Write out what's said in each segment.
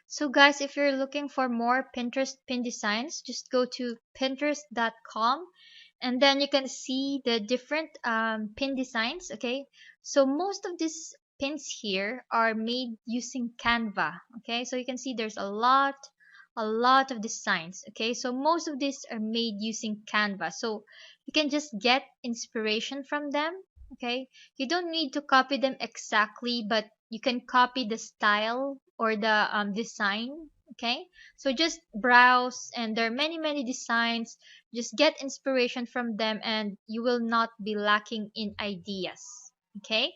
So guys, if you're looking for more Pinterest pin designs, just go to pinterest.com and then you can see the different pin designs. Okay, so most of these pins here are made using Canva. Okay, so you can see there's a lot of designs. Okay, so most of these are made using Canva, so you can just get inspiration from them. Okay, you don't need to copy them exactly, but you can copy the style or the design. Okay, so just browse and there are many designs. Just get inspiration from them and you will not be lacking in ideas. Okay,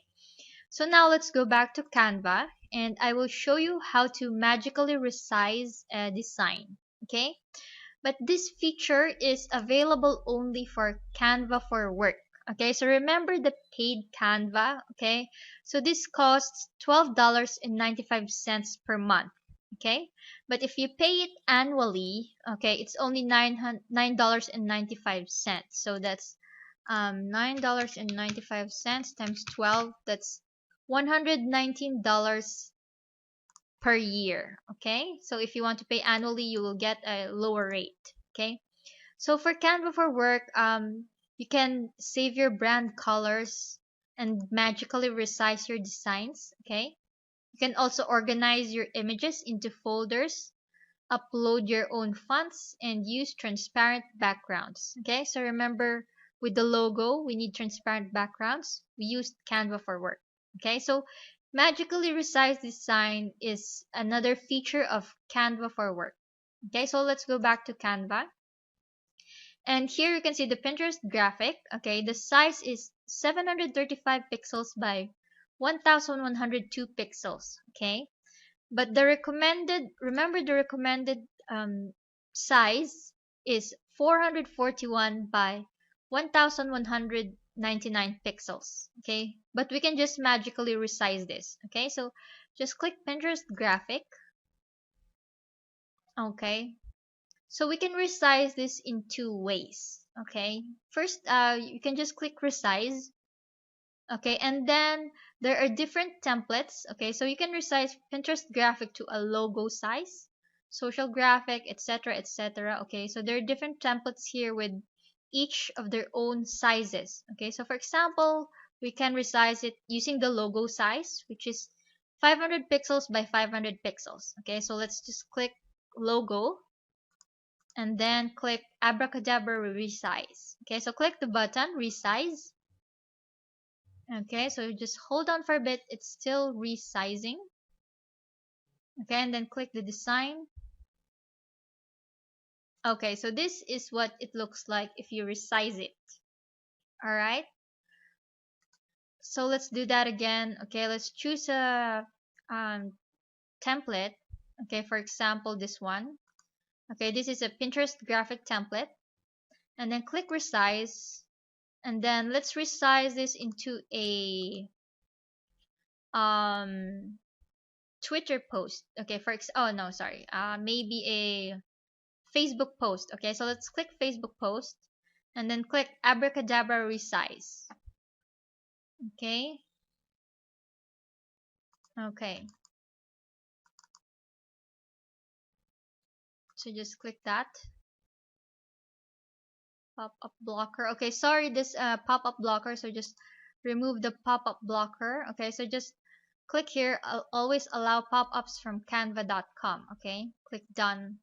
so now let's go back to Canva and I will show you how to magically resize a design. Okay, but this feature is available only for Canva for Work. Okay, so remember the paid Canva. Okay, so this costs $12.95 per month. Okay, but if you pay it annually, okay, it's only $9.95. So that's $9.95 times 12. That's $119 per year. Okay, so if you want to pay annually, you will get a lower rate. Okay, so for Canva for Work, you can save your brand colors and magically resize your designs. Okay, you can also organize your images into folders, upload your own fonts, and use transparent backgrounds. Okay, so remember, with the logo we need transparent backgrounds. We used Canva for Work. Okay, so magically resize design is another feature of Canva for Work. Okay, so let's go back to Canva. And here you can see the Pinterest graphic. Okay, the size is 735 pixels by 1102 pixels. Okay, but the recommended, remember the recommended size is 441 by 1199 pixels. Okay, but we can just magically resize this. Okay, so just click Pinterest graphic. Okay, so we can resize this in two ways. Okay, first you can just click resize. Okay, and then there are different templates. Okay, so you can resize Pinterest graphic to a logo size, social graphic, etc., etc. Okay, so there are different templates here with each of their own sizes. Okay, so for example, we can resize it using the logo size, which is 500 pixels by 500 pixels. Okay, so let's just click logo and then click abracadabra resize. Okay, so click the button resize. Okay, so just hold on for a bit, it's still resizing. Okay, and then click the design. Okay, so this is what it looks like if you resize it. Alright, so let's do that again. Okay, let's choose a template. Okay, for example, this one. Okay, this is a Pinterest graphic template. And then click resize. And then let's resize this into a Twitter post. Okay, oh no, sorry. Maybe a Facebook post. Okay, so let's click Facebook post and then click abracadabra resize. Okay. Okay. So just click that. Pop-up blocker. Okay, sorry, this pop-up blocker. So just remove the pop-up blocker. Okay, so just click here. I'll always allow pop-ups from canva.com. Okay, click done.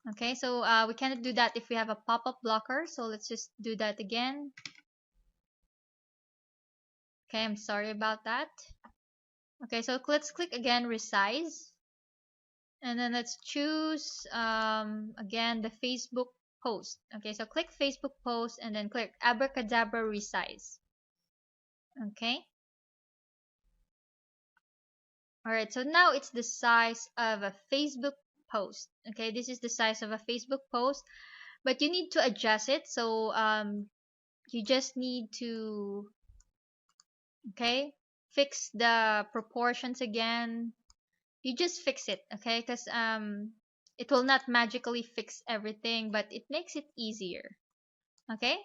Okay, so we cannot do that if we have a pop-up blocker. So let's just do that again. Okay, I'm sorry about that. Okay, so let's click again resize. And then let's choose again the Facebook post. Okay, so click Facebook post and then click abracadabra resize. Okay. Alright, so now it's the size of a Facebook post. Okay, this is the size of a Facebook post, but you need to adjust it. So you just need to, okay, fix the proportions again, you just fix it, okay? Because it will not magically fix everything, but it makes it easier, okay?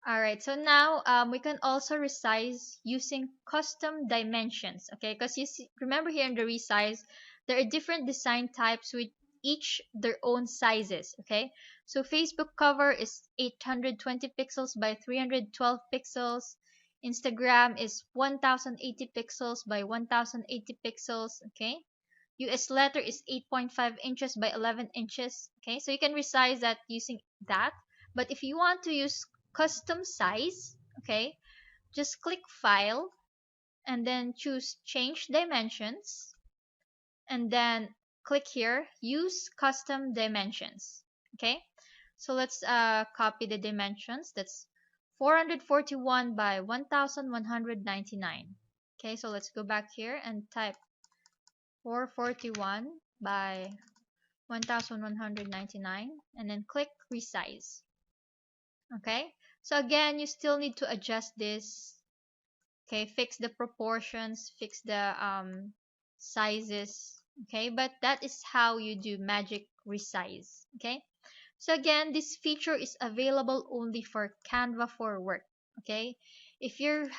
All right, so now we can also resize using custom dimensions, okay? Because you see, remember here in the resize, there are different design types with each their own sizes, okay? So Facebook cover is 820 pixels by 312 pixels. Instagram is 1080 pixels by 1080 pixels, okay? US letter is 8.5 inches by 11 inches. Okay, so you can resize that using that. But if you want to use custom size, okay, just click File and then choose Change Dimensions and then click here, Use Custom Dimensions. Okay, so let's copy the dimensions. That's 441 by 1199. Okay, so let's go back here and type 441 by 1199 and then click resize. Okay, so again you still need to adjust this, okay, fix the proportions, fix the sizes, okay, but that is how you do magic resize. Okay, so again this feature is available only for Canva for work. Okay, if you're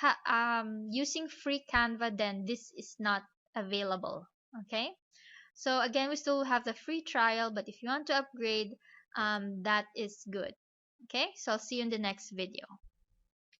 using free Canva, then this is not available. Okay, so again, we still have the free trial, but if you want to upgrade, that is good. Okay, so I'll see you in the next video.